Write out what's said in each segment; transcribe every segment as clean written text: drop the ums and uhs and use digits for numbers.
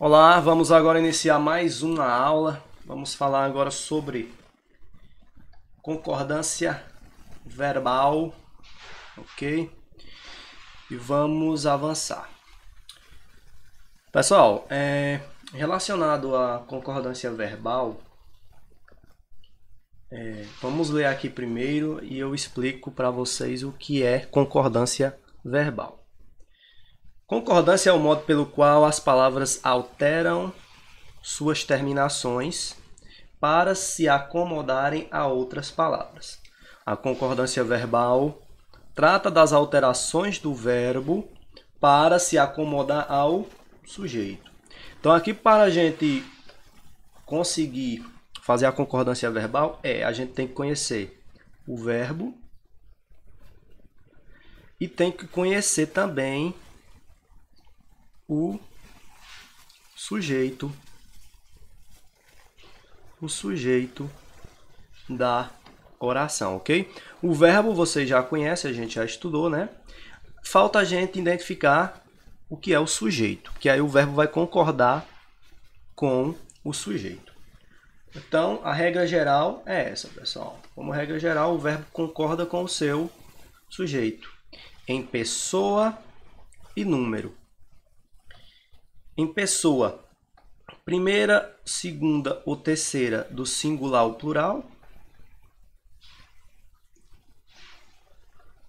Olá, vamos agora iniciar mais uma aula. Vamos falar agora sobre concordância verbal, ok? E vamos avançar. Pessoal, relacionado à concordância verbal, vamos ler aqui primeiro e eu explico para vocês o que é concordância verbal. Concordância é o modo pelo qual as palavras alteram suas terminações para se acomodarem a outras palavras. A concordância verbal trata das alterações do verbo para se acomodar ao sujeito. Então, aqui para a gente conseguir fazer a concordância verbal, a gente tem que conhecer o verbo e tem que conhecer também o sujeito da oração, ok? O verbo você já conhece, a gente já estudou, né? Falta a gente identificar o que é o sujeito, que aí o verbo vai concordar com o sujeito. Então, a regra geral é essa, pessoal. Como regra geral, o verbo concorda com o seu sujeito em pessoa e número. Em pessoa, primeira, segunda ou terceira do singular ao plural.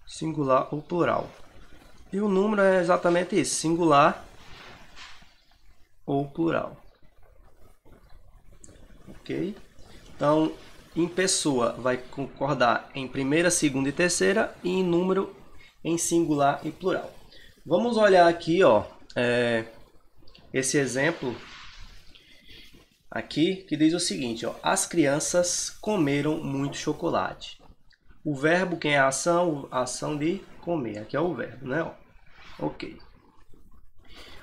Singular ou plural. E o número é exatamente isso, singular ou plural. Ok? Então, em pessoa vai concordar em primeira, segunda e terceira, e em número em singular e plural. Vamos olhar aqui, ó, esse exemplo aqui que diz o seguinte, ó, as crianças comeram muito chocolate. O verbo, quem é a ação de comer, aqui é o verbo, né? Ó. Ok.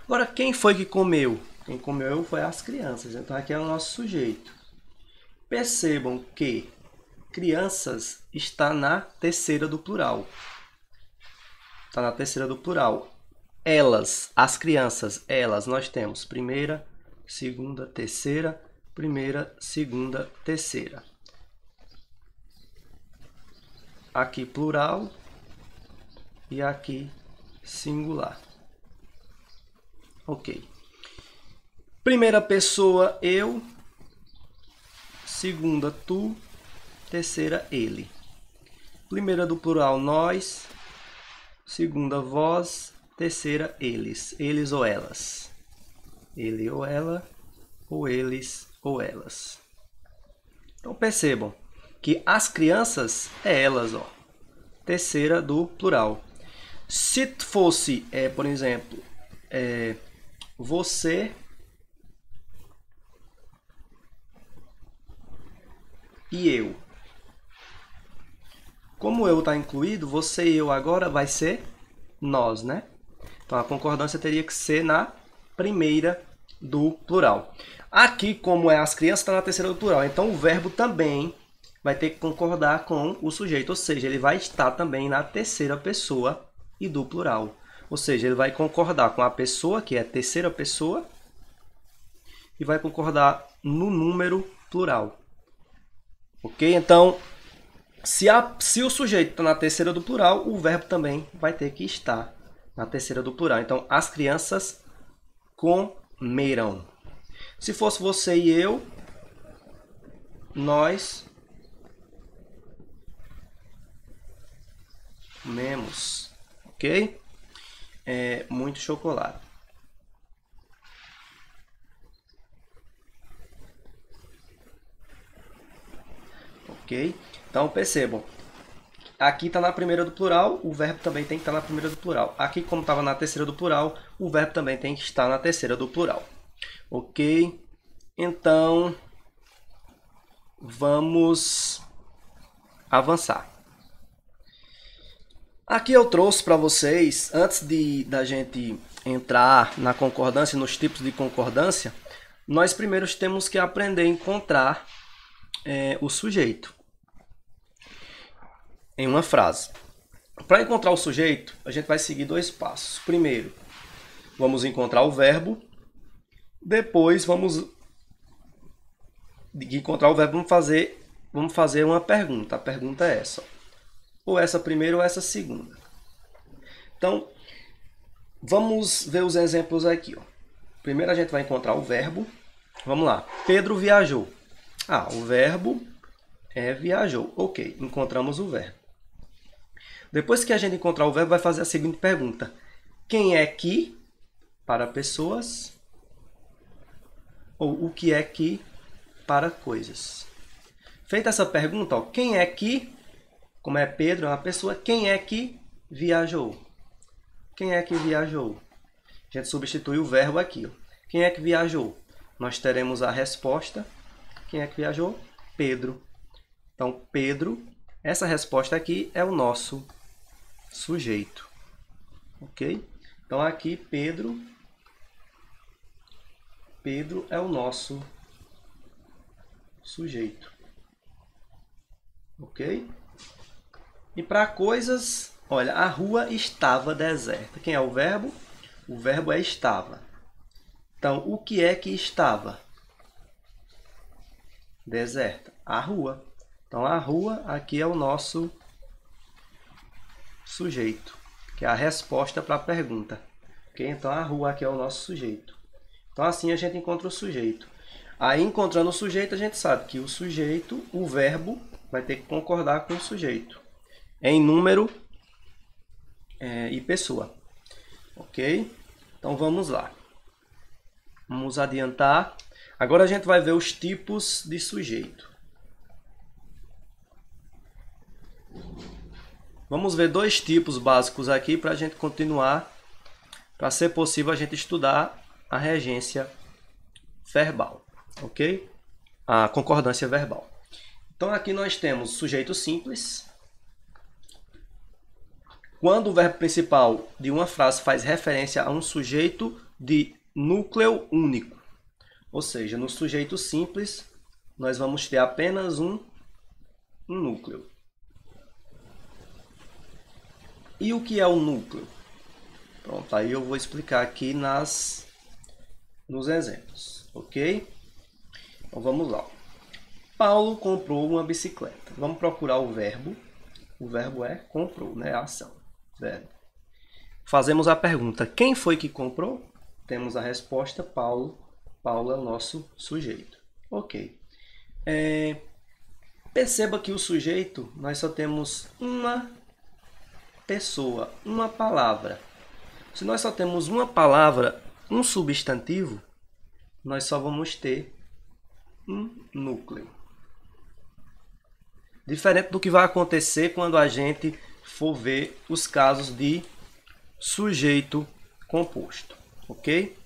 Agora, quem foi que comeu? Quem comeu foi as crianças, então aqui é o nosso sujeito. Percebam que crianças está na terceira do plural. Está na terceira do plural. Elas, as crianças, elas, nós temos primeira, segunda, terceira, primeira, segunda, terceira. Aqui plural e aqui singular. Ok. Primeira pessoa, eu. Segunda, tu. Terceira, ele. Primeira do plural, nós. Segunda, vós. Terceira, eles. Eles ou elas. Ele ou ela. Ou eles ou elas. Então percebam que as crianças é elas, ó. Terceira do plural. Se fosse, por exemplo, você e eu. Como eu está incluído, você e eu agora vai ser nós, né? Então a concordância teria que ser na primeira do plural. Aqui, como é as crianças, está na terceira do plural. Então o verbo também vai ter que concordar com o sujeito, ou seja, ele vai estar também na terceira pessoa e do plural. Ou seja, ele vai concordar com a pessoa, que é a terceira pessoa, e vai concordar no número plural. Ok? Então, se o sujeito está na terceira do plural, o verbo também vai ter que estar na terceira do plural. Então, as crianças comeram. Se fosse você e eu, nós comemos. Ok? Muito chocolate. Ok? Então, percebam. Aqui está na primeira do plural, o verbo também tem que estar na primeira do plural. Aqui, como estava na terceira do plural, o verbo também tem que estar na terceira do plural. Ok? Então, vamos avançar. Aqui eu trouxe para vocês, antes da gente entrar na concordância, nos tipos de concordância, nós primeiro temos que aprender a encontrar o sujeito em uma frase. Para encontrar o sujeito, a gente vai seguir dois passos. Primeiro, vamos encontrar o verbo Depois vamos encontrar o verbo, vamos fazer uma pergunta. A pergunta é essa: ou essa primeira ou essa segunda. Então, vamos ver os exemplos aqui. Ó. Primeiro a gente vai encontrar o verbo. Vamos lá. Pedro viajou. O verbo é viajou. Ok, encontramos o verbo. Depois que a gente encontrar o verbo, vai fazer a seguinte pergunta: quem é que, para pessoas, ou o que é que, para coisas. Feita essa pergunta, ó, quem é que, como é Pedro, é uma pessoa, quem é que viajou? Quem é que viajou? A gente substitui o verbo aqui. Ó. Quem é que viajou? Nós teremos a resposta. Quem é que viajou? Pedro. Então, Pedro, essa resposta aqui é o nosso sujeito. Ok? Então, aqui, Pedro é o nosso sujeito. Ok? E para coisas, olha, a rua estava deserta. Quem é o verbo? O verbo é estava. Então, o que é que estava? Deserta. A rua. Então, a rua aqui é o nosso sujeito, que é a resposta para a pergunta. Ok? Então, a rua aqui é o nosso sujeito. Então, assim a gente encontra o sujeito. Aí, encontrando o sujeito, a gente sabe que o sujeito, o verbo, vai ter que concordar com o sujeito. Em número e pessoa. Ok? Então, vamos lá. Vamos adiantar. Agora, a gente vai ver os tipos de sujeito. Vamos ver dois tipos básicos aqui para a gente continuar, para ser possível a gente estudar a regência verbal, ok? A concordância verbal. Então, aqui nós temos sujeito simples. Quando o verbo principal de uma frase faz referência a um sujeito de núcleo único. Ou seja, no sujeito simples, nós vamos ter apenas um núcleo. E o que é o núcleo? Pronto, aí eu vou explicar aqui nos exemplos, ok? Então vamos lá. Paulo comprou uma bicicleta. Vamos procurar o verbo. O verbo é comprou, né? A ação. Verbo. Fazemos a pergunta: quem foi que comprou? Temos a resposta: Paulo. Paulo é o nosso sujeito. Ok. Perceba que o sujeito, nós só temos uma pessoa, uma palavra. Se nós só temos uma palavra, um substantivo, nós só vamos ter um núcleo. Diferente do que vai acontecer quando a gente for ver os casos de sujeito composto, ok?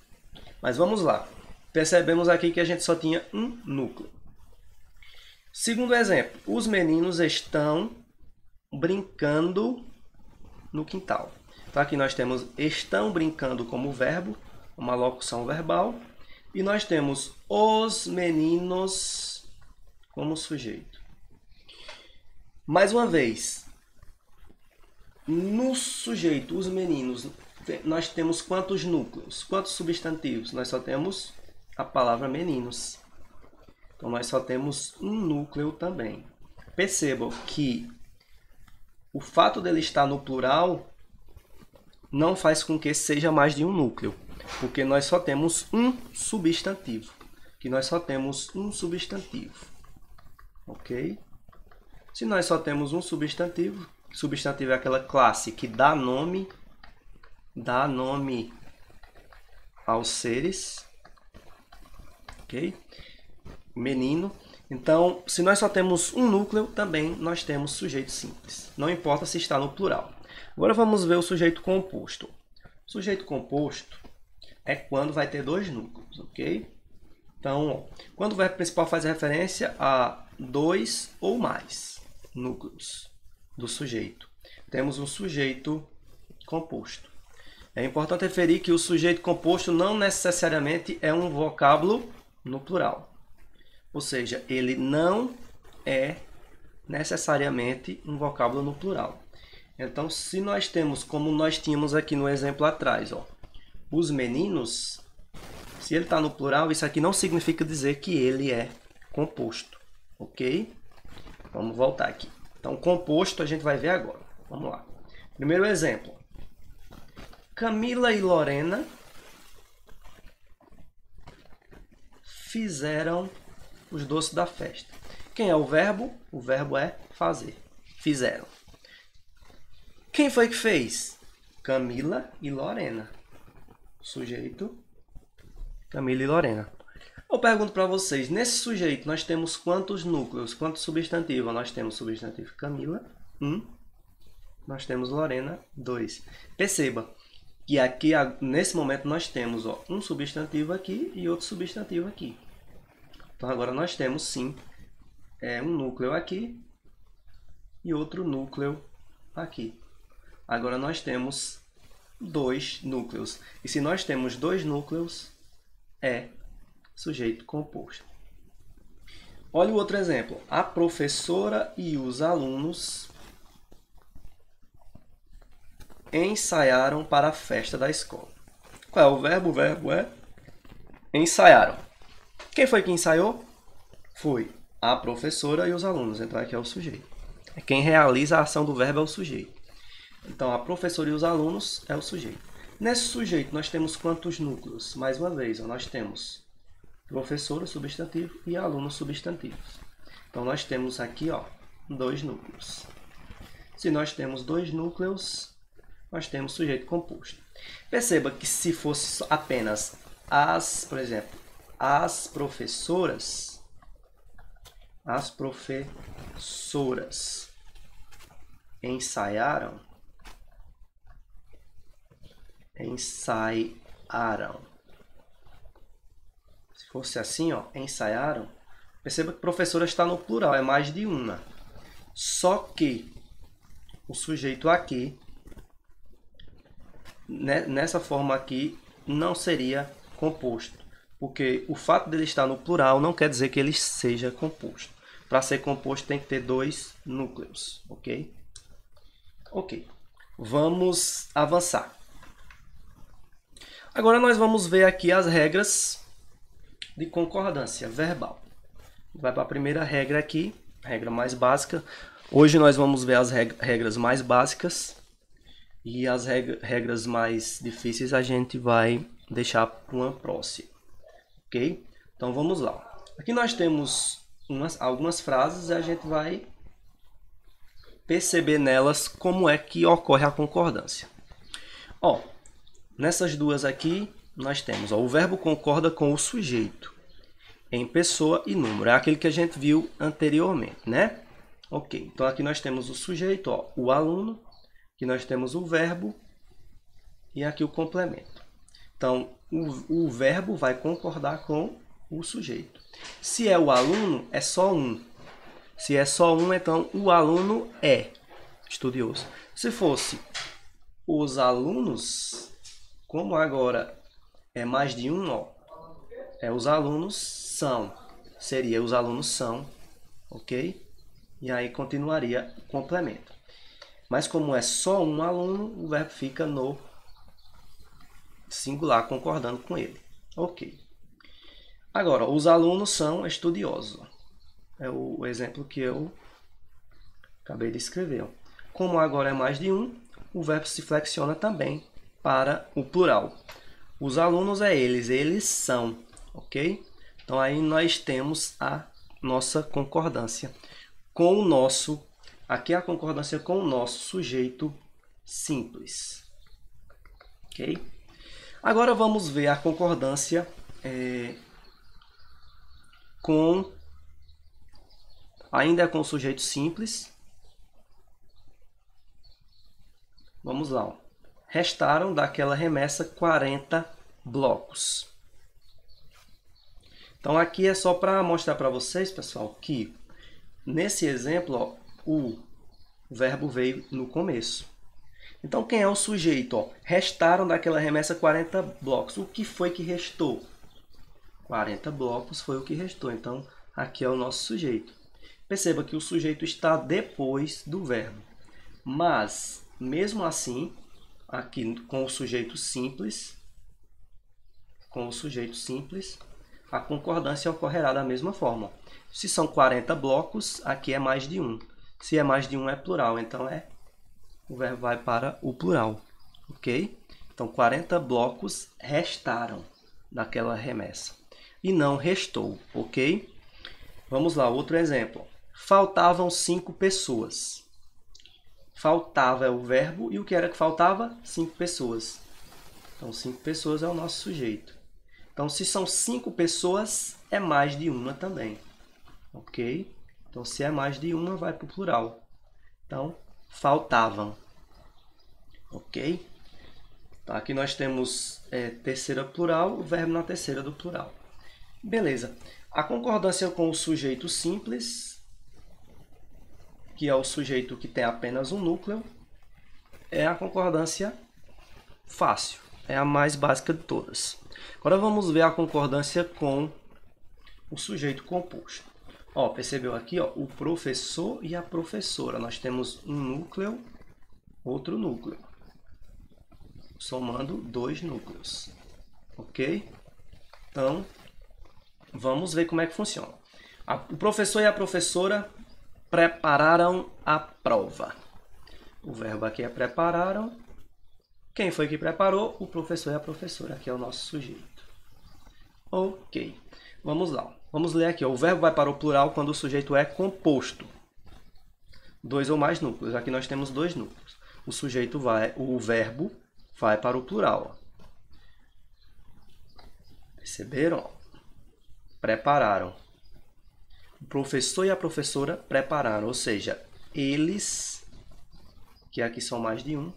Mas vamos lá. Percebemos aqui que a gente só tinha um núcleo. Segundo exemplo, os meninos estão brincando no quintal. Então aqui nós temos estão brincando como verbo, uma locução verbal, e nós temos os meninos como sujeito. Mais uma vez, no sujeito, os meninos, nós temos quantos núcleos? Quantos substantivos? Nós só temos a palavra meninos. Então, nós só temos um núcleo também. Percebam que o fato dele estar no plural não faz com que seja mais de um núcleo, porque nós só temos um substantivo. Que nós só temos um substantivo. Ok? Se nós só temos um substantivo, substantivo é aquela classe que dá nome aos seres. Ok? Menino. Então, se nós só temos um núcleo, também nós temos sujeito simples. Não importa se está no plural. Agora vamos ver o sujeito composto. O sujeito composto é quando vai ter dois núcleos, ok? Então, quando o verbo principal faz referência a dois ou mais núcleos do sujeito, temos um sujeito composto. É importante referir que o sujeito composto não necessariamente é um vocábulo no plural. Ou seja, ele não é necessariamente um vocábulo no plural. Então, se nós temos, como nós tínhamos aqui no exemplo atrás, ó, os meninos, Se ele está no plural, isso aqui não significa dizer que ele é composto, ok? Vamos voltar aqui. Então, composto a gente vai ver agora. Vamos lá. Primeiro exemplo. Camila e Lorena fizeram os doces da festa. Quem é o verbo? O verbo é fazer. Fizeram. Quem foi que fez? Camila e Lorena. Sujeito, Camila e Lorena. Eu pergunto para vocês, nesse sujeito nós temos quantos núcleos? Quantos substantivos? Nós temos substantivo Camila, 1. Nós temos Lorena, 2. Perceba que aqui, nesse momento, nós temos um substantivo aqui e outro substantivo aqui. Então, agora nós temos, sim, um núcleo aqui e outro núcleo aqui. Agora nós temos 2 núcleos. E se nós temos 2 núcleos, é sujeito composto. Olha o outro exemplo. A professora e os alunos ensaiaram para a festa da escola. Qual é o verbo? O verbo é ensaiaram. Quem foi que ensaiou? Foi a professora e os alunos. Então aqui é o sujeito. Quem realiza a ação do verbo é o sujeito. Então a professora e os alunos é o sujeito. Nesse sujeito nós temos quantos núcleos? Mais uma vez, nós temos professora, substantivo, e aluno, substantivos. Então nós temos aqui 2 núcleos. Se nós temos 2 núcleos, nós temos sujeito composto. Perceba que se fosse apenas por exemplo, as professoras ensaiaram. Se fosse assim, ensaiaram, perceba que professora está no plural, é mais de uma. Só que o sujeito aqui, nessa forma aqui, não seria composto. Porque o fato dele estar no plural não quer dizer que ele seja composto. Para ser composto tem que ter 2 núcleos, ok? Ok, vamos avançar. Agora nós vamos ver aqui as regras de concordância verbal. Vai para a primeira regra aqui, regra mais básica. Hoje nós vamos ver as regras mais básicas e as regras mais difíceis a gente vai deixar para uma próxima. Ok? Então vamos lá. Aqui nós temos algumas frases e a gente vai perceber nelas como é que ocorre a concordância. Nessas duas aqui nós temos o verbo concorda com o sujeito em pessoa e número. É aquele que a gente viu anteriormente, né? Ok, então aqui nós temos o sujeito, o aluno, aqui nós temos o verbo e aqui o complemento. Então, o verbo vai concordar com o sujeito. Se é o aluno, é só um. Se é só um, então o aluno é estudioso. Se fosse os alunos, como agora é mais de um, os alunos são. Seria os alunos são, ok? E aí continuaria o complemento. Mas como é só um aluno, o verbo fica no singular, concordando com ele. Ok. Agora, os alunos são estudiosos. É o exemplo que eu acabei de escrever. Como agora é mais de um, o verbo se flexiona também para o plural. Os alunos é eles são, ok? Então aí nós temos a nossa concordância com o nosso, aqui a concordância com o nosso sujeito simples, ok? Agora vamos ver a concordância ainda com o sujeito simples. Vamos lá. Restaram daquela remessa 40 blocos. Então aqui é só para mostrar para vocês, pessoal, que nesse exemplo o verbo veio no começo. Então quem é o sujeito? Restaram daquela remessa 40 blocos. O que foi que restou? 40 blocos foi o que restou. Então aqui é o nosso sujeito. Perceba que o sujeito está depois do verbo. Mas, mesmo assim, aqui com o sujeito simples, com o sujeito simples, a concordância ocorrerá da mesma forma. Se são 40 blocos, aqui é mais de um. Se é mais de um, é plural, então o verbo vai para o plural, ok? Então, 40 blocos restaram daquela remessa. E não restou, ok? Vamos lá, outro exemplo. Faltavam 5 pessoas. Faltava é o verbo, e o que era que faltava? 5 pessoas. Então, 5 pessoas é o nosso sujeito. Então, se são 5 pessoas, é mais de uma também. Ok? Então, se é mais de uma, vai para o plural. Então, faltavam. Ok? Então, aqui nós temos terceira plural, o verbo na terceira do plural. Beleza. A concordância com o sujeito simples, que é o sujeito que tem apenas um núcleo, é a concordância fácil. É a mais básica de todas. Agora vamos ver a concordância com o sujeito composto. Ó, percebeu aqui, ó, o professor e a professora. Nós temos um núcleo, outro núcleo. Somando 2 núcleos. Ok? Então, vamos ver como é que funciona. O professor e a professora prepararam a prova. O verbo aqui é prepararam. Quem foi que preparou? O professor e a professora. Aqui é o nosso sujeito. Ok. Vamos lá. Vamos ler aqui. Ó. O verbo vai para o plural quando o sujeito é composto. 2 ou mais núcleos. Aqui nós temos 2 núcleos. O verbo vai para o plural. Perceberam? Prepararam. O professor e a professora prepararam. Ou seja, eles, que aqui são mais de um,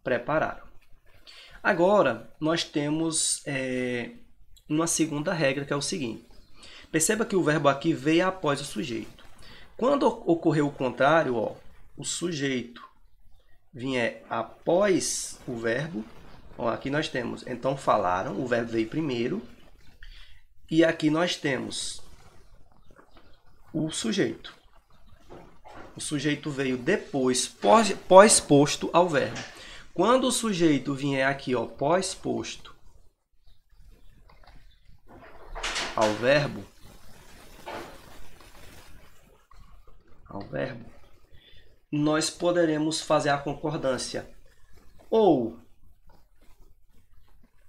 prepararam. Agora, nós temos uma segunda regra, que é o seguinte. Perceba que o verbo aqui veio após o sujeito. Quando ocorreu o contrário, ó, o sujeito vier após o verbo, ó, aqui nós temos, então falaram, o verbo veio primeiro, e aqui nós temos o sujeito. O sujeito veio depois, pós-posto ao verbo. Quando o sujeito vier aqui, ó, pós-posto ao verbo, nós poderemos fazer a concordância ou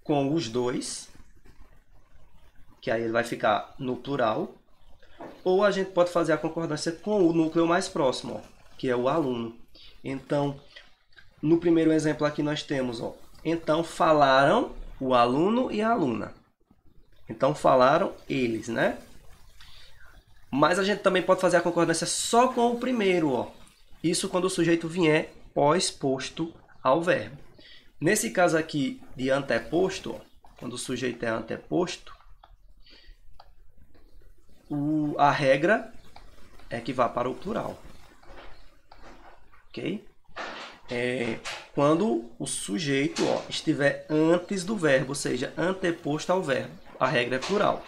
com os dois, que aí ele vai ficar no plural, ou a gente pode fazer a concordância com o núcleo mais próximo, ó, que é o aluno. Então, no primeiro exemplo aqui nós temos, ó, então falaram o aluno e a aluna. Então falaram eles, né? Mas a gente também pode fazer a concordância só com o primeiro, ó. Isso quando o sujeito vier pós-posto ao verbo. Nesse caso aqui de anteposto, ó, quando o sujeito é anteposto, a regra é que vá para o plural. Ok? Quando o sujeito, ó, estiver antes do verbo, ou seja, anteposto ao verbo, a regra é plural.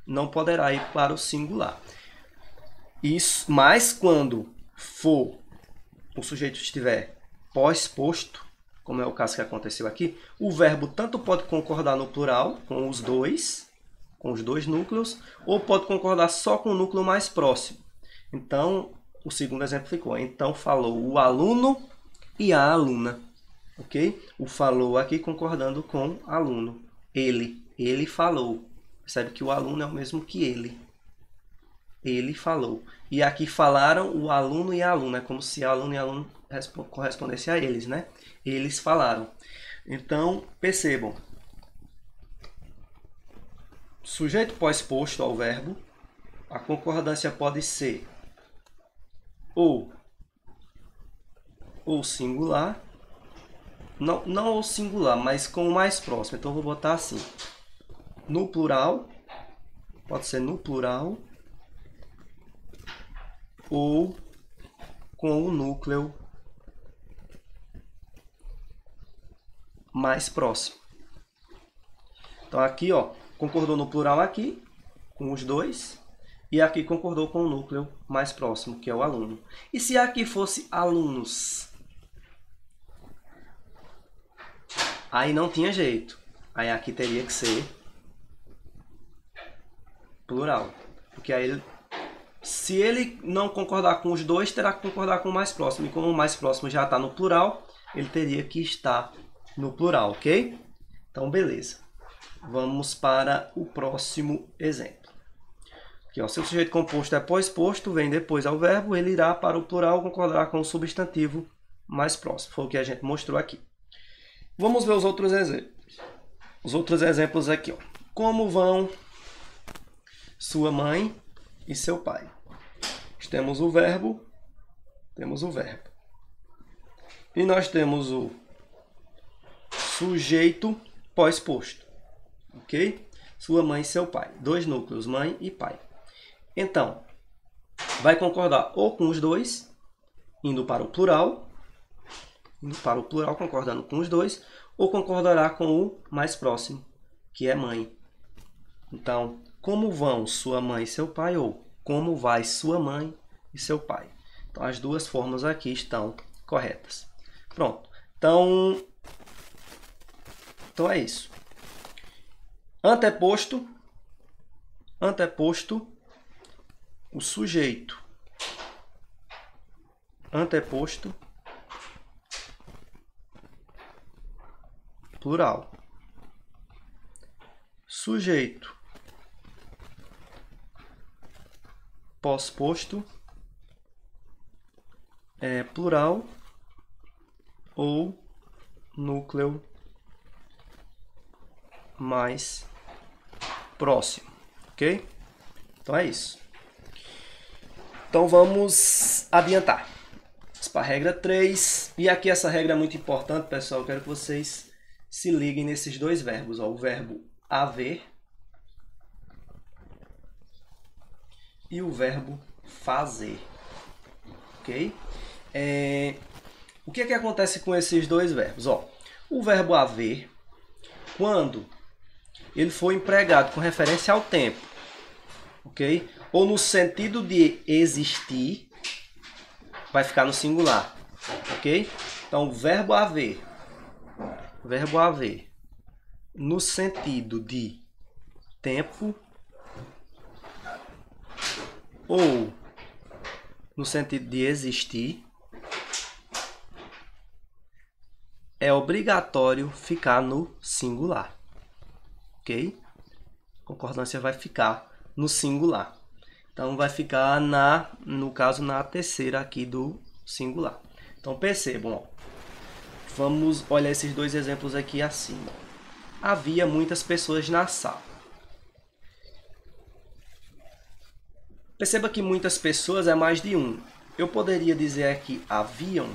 Não poderá ir para o singular. Isso, mas quando o sujeito estiver pós-posto, como é o caso que aconteceu aqui, o verbo tanto pode concordar no plural com os dois núcleos, ou pode concordar só com o núcleo mais próximo. Então, o segundo exemplo ficou, então falou o aluno e a aluna. Ok? O falou aqui concordando com aluno. Ele falou. Percebe que o aluno é o mesmo que ele. Ele falou. E aqui falaram o aluno e a aluna. É como se aluno e aluno correspondesse a eles, né? Eles falaram. Então, percebam. Sujeito pós-posto ao verbo. A concordância pode ser ou singular. Não o singular, mas com o mais próximo. Então, eu vou botar assim. No plural, pode ser no plural, ou com o núcleo mais próximo. Então, aqui, ó, concordou no plural aqui, com os dois, e aqui concordou com o núcleo mais próximo, que é o aluno. E se aqui fosse alunos? Aí não tinha jeito. Aí aqui teria que ser plural. Porque aí ele, se ele não concordar com os dois, terá que concordar com o mais próximo. E como o mais próximo já está no plural, ele teria que estar no plural, ok? Então, beleza. Vamos para o próximo exemplo. Aqui, ó, se o sujeito composto é pós-posto, vem depois ao verbo, ele irá para o plural concordar com o substantivo mais próximo. Foi o que a gente mostrou aqui. Vamos ver os outros exemplos. Os outros exemplos aqui, ó. Como vão sua mãe e seu pai? Temos o verbo, E nós temos o sujeito pós-posto, ok? Sua mãe e seu pai. Dois núcleos, mãe e pai. Então, vai concordar ou com os dois, indo para o plural, concordando com os dois, ou concordará com o mais próximo, que é mãe. Então, como vão sua mãe e seu pai, ou como vai sua mãe e seu pai. Então, as duas formas aqui estão corretas. Pronto. Então é isso. Anteposto, o sujeito. Anteposto, plural. Sujeito pós-posto é plural ou núcleo mais próximo, ok? Então é isso. Então vamos adiantar. Vamos para a regra 3. E aqui essa regra é muito importante, pessoal. Eu quero que vocês se liguem nesses dois verbos. Ó, o verbo haver e o verbo fazer. Ok? O que acontece com esses dois verbos? Ó, o verbo haver, quando ele for empregado com referência ao tempo, ok? Ou no sentido de existir, vai ficar no singular, ok? Então, o verbo haver, no sentido de tempo ou no sentido de existir, é obrigatório ficar no singular, ok? A concordância vai ficar no singular. Então, vai ficar, no caso, na terceira aqui do singular. Então, percebam, ó. Vamos olhar esses dois exemplos aqui acima. Havia muitas pessoas na sala. Perceba que muitas pessoas é mais de um. Eu poderia dizer aqui haviam.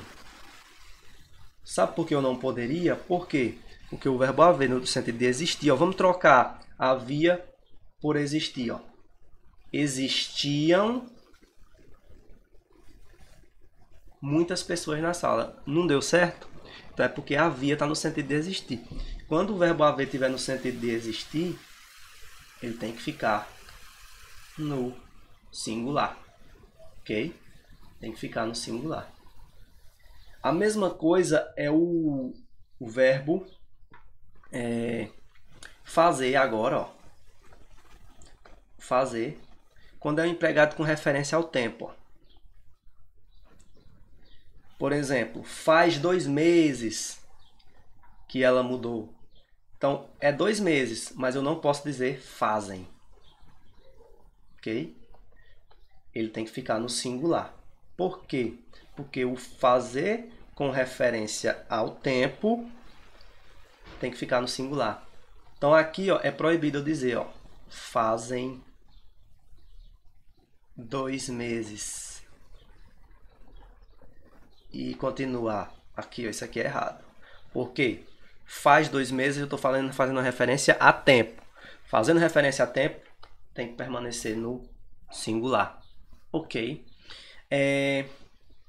Sabe por que eu não poderia? Por quê? Porque o verbo haver no sentido de existir, ó, vamos trocar havia por existir, ó. Existiam muitas pessoas na sala. Não deu certo? Então é porque havia está no sentido de existir. Quando o verbo haver estiver no sentido de existir, ele tem que ficar no singular, ok? Tem que ficar no singular. A mesma coisa é o verbo fazer agora, ó. Fazer, quando é empregado com referência ao tempo, ó. Por exemplo, faz 2 meses que ela mudou. Então, é 2 meses, mas eu não posso dizer fazem, ok? Ele tem que ficar no singular. Por quê? Porque o fazer com referência ao tempo tem que ficar no singular. Então, aqui, ó, é proibido eu dizer, ó, fazem 2 meses. E continuar. Aqui, ó, isso aqui é errado. Por quê? Faz 2 meses, eu estou fazendo referência a tempo. Fazendo referência a tempo, tem que permanecer no singular. Ok?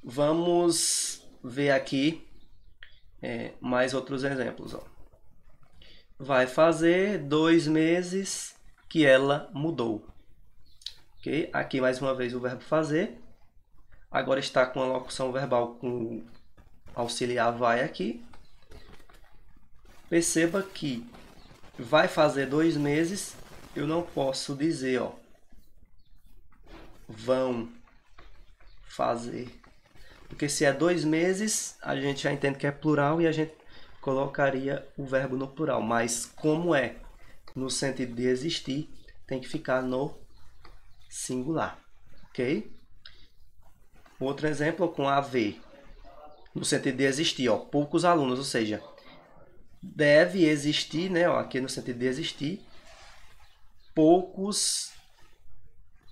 Vamos ver aqui mais outros exemplos. Ó. Vai fazer 2 meses que ela mudou. Ok? Aqui mais uma vez o verbo fazer. Agora está com a locução verbal com auxiliar vai aqui. Perceba que vai fazer 2 meses, eu não posso dizer, ó, vão fazer. Porque se é 2 meses, a gente já entende que é plural e a gente colocaria o verbo no plural. Mas como é no sentido de existir, tem que ficar no singular. Ok? Outro exemplo com haver. No sentido de existir, ó, poucos alunos, ou seja, deve existir, né, ó, aqui no sentido de existir,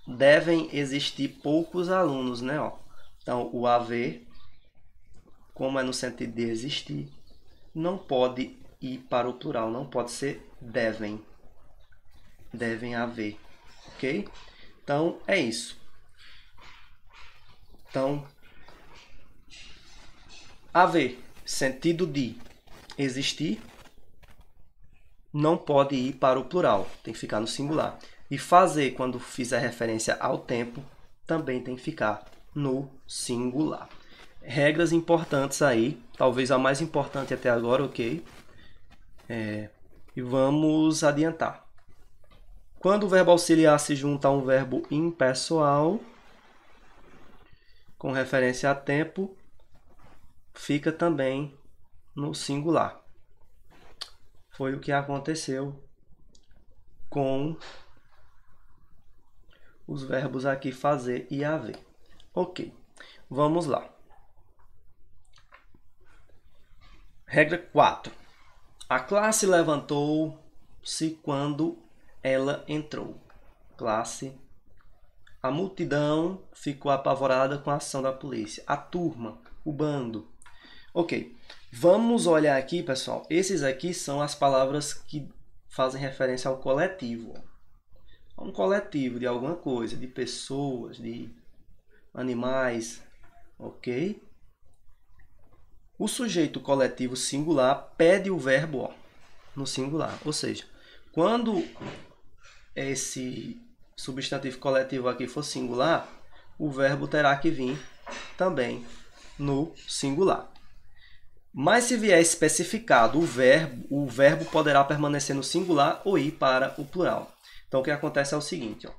devem existir poucos alunos, né, ó. Então, o haver, como é no sentido de existir, não pode ir para o plural, não pode ser devem. Devem haver, ok? Então, é isso. Então, haver, sentido de existir, não pode ir para o plural, tem que ficar no singular. E fazer, quando fizer referência ao tempo, também tem que ficar no singular. Regras importantes aí, talvez a mais importante até agora, ok? E vamos adiantar. Quando o verbo auxiliar se junta a um verbo impessoal, com referência a tempo, fica também no singular. Foi o que aconteceu com os verbos aqui fazer e haver. Ok, vamos lá. Regra 4. A classe levantou-se quando ela entrou. Classe. A multidão ficou apavorada com a ação da polícia. A turma, o bando. Ok, vamos olhar aqui, pessoal. Esses aqui são as palavras que fazem referência ao coletivo. A um coletivo de alguma coisa, de pessoas, de animais, ok? O sujeito coletivo singular pede o verbo ó, no singular. Ou seja, quando esse substantivo coletivo aqui for singular, o verbo terá que vir também no singular. Mas se vier especificado o verbo poderá permanecer no singular ou ir para o plural. Então, o que acontece é o seguinte. Ó.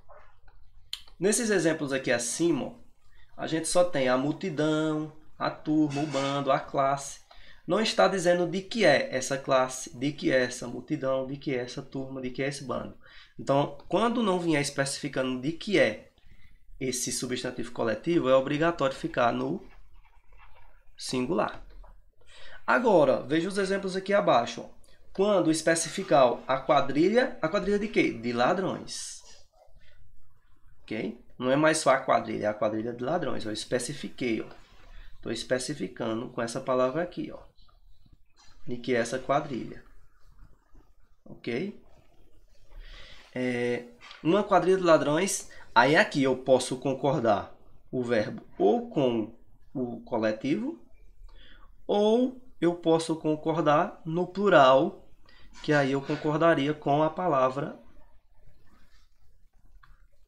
Nesses exemplos aqui acima, ó, a gente só tem a multidão, a turma, o bando, a classe. Não está dizendo de que é essa classe, de que é essa multidão, de que é essa turma, de que é esse bando. Então, quando não vier especificando de que é esse substantivo coletivo, é obrigatório ficar no singular. Agora, veja os exemplos aqui abaixo. Ó. Quando especificar a quadrilha de quê? De ladrões. Ok? Não é mais só a quadrilha, é a quadrilha de ladrões. Eu especifiquei. Estou especificando com essa palavra aqui. Ó, de que é essa quadrilha. Ok? Uma quadrilha de ladrões. Aí aqui eu posso concordar o verbo ou com o coletivo ou eu posso concordar no plural, que aí eu concordaria com a palavra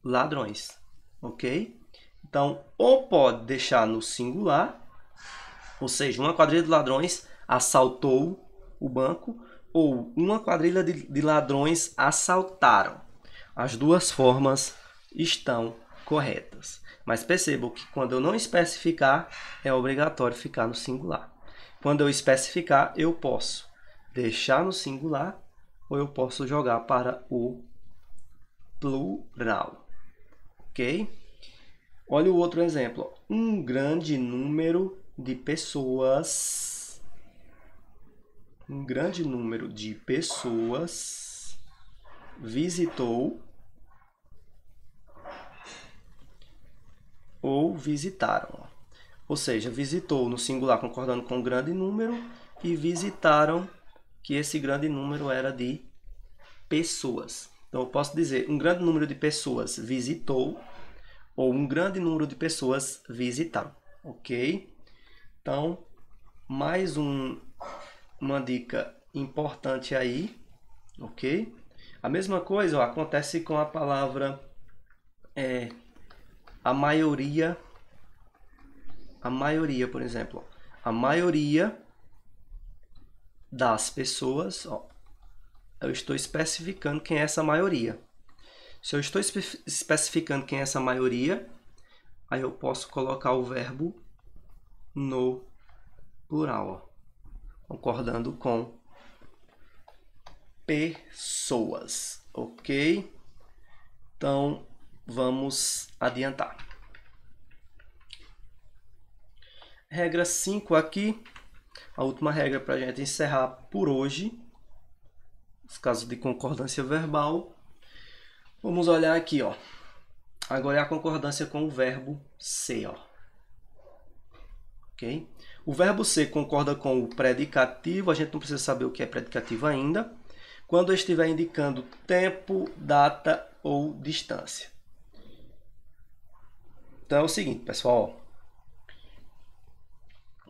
ladrões, ok? Então, ou pode deixar no singular, ou seja, uma quadrilha de ladrões assaltou o banco, ou uma quadrilha de ladrões assaltaram. As duas formas estão corretas. Mas percebam que quando eu não especificar, é obrigatório ficar no singular. Quando eu especificar, eu posso deixar no singular ou eu posso jogar para o plural. Ok? Olha o outro exemplo. Um grande número de pessoas. Um grande número de pessoas visitou ou visitaram. Ou seja, visitou no singular concordando com um grande número e visitaram que esse grande número era de pessoas. Então, eu posso dizer um grande número de pessoas visitou ou um grande número de pessoas visitaram. Ok? Então, mais uma dica importante aí. Ok? A mesma coisa ó, acontece com a palavra a maioria. A maioria, por exemplo. A maioria das pessoas, ó, eu estou especificando quem é essa maioria. Se eu estou especificando quem é essa maioria, aí eu posso colocar o verbo no plural, ó, concordando com pessoas, ok? Então, vamos adiantar. Regra 5 aqui, a última regra para a gente encerrar por hoje, nos casos de concordância verbal. Vamos olhar aqui, ó. Agora é a concordância com o verbo ser, ó. Ok? O verbo ser concorda com o predicativo, a gente não precisa saber o que é predicativo ainda, quando estiver indicando tempo, data ou distância. Então é o seguinte, pessoal, ó.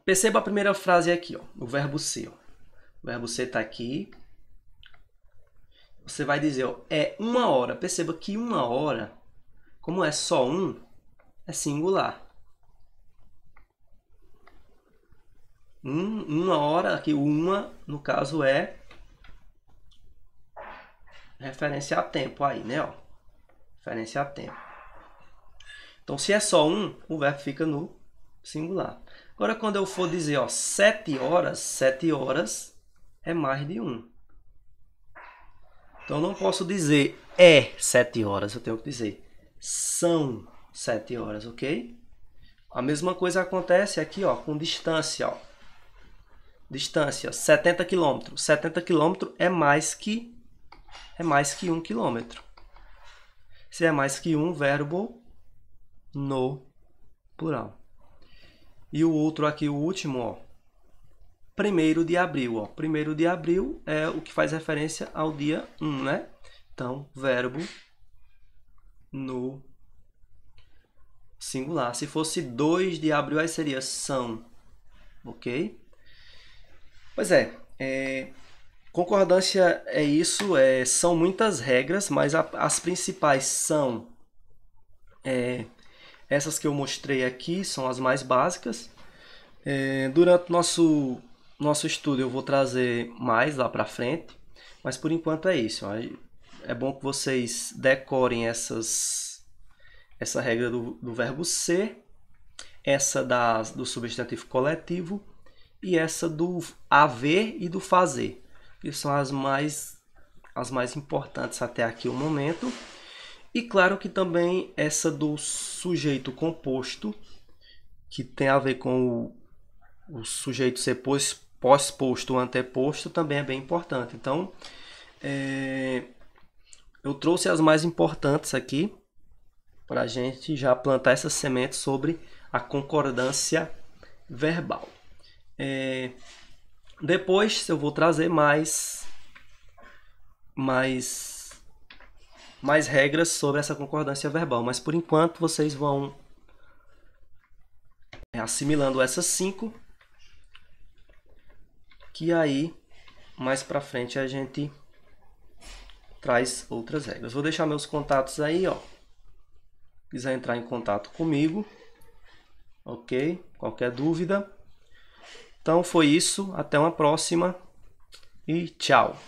Perceba a primeira frase aqui, ó, o verbo ser. Ó. O verbo ser está aqui. Você vai dizer, ó, é 1 hora. Perceba que 1 hora, como é só um, é singular. 1 hora, aqui o 1, no caso, é referência a tempo aí, né? Ó. Referência a tempo. Então, se é só um, o verbo fica no singular. Agora, quando eu for dizer, ó, 7 horas é mais de 1. Então, eu não posso dizer é 7 horas, eu tenho que dizer são 7 horas, ok? A mesma coisa acontece aqui, ó, com distância, ó. Distância, 70 km. 70 km é mais que 1 km. Se é mais que um, verbo no plural. E o outro aqui, o último, ó, 1º de abril. Ó. 1º de abril é o que faz referência ao dia 1, né? Então, verbo no singular. Se fosse 2 de abril, aí seria são. Ok? Pois é, concordância é isso, são muitas regras, mas as principais são essas que eu mostrei aqui, são as mais básicas. Durante nosso estudo eu vou trazer mais lá para frente, mas por enquanto é isso. Ó. É bom que vocês decorem essa regra do verbo ser, essa do substantivo coletivo e essa do haver e do fazer, que são as mais importantes até aqui o momento. E claro que também essa do sujeito composto, que tem a ver com o sujeito ser pós-posto ou anteposto, também é bem importante. Então, eu trouxe as mais importantes aqui para a gente já plantar essa semente sobre a concordância verbal. Depois eu vou trazer mais regras sobre essa concordância verbal, mas por enquanto vocês vão assimilando essas 5, que aí mais para frente a gente traz outras regras. Vou deixar meus contatos aí, ó. Se quiser entrar em contato comigo, ok? Qualquer dúvida. Então foi isso, até uma próxima e tchau!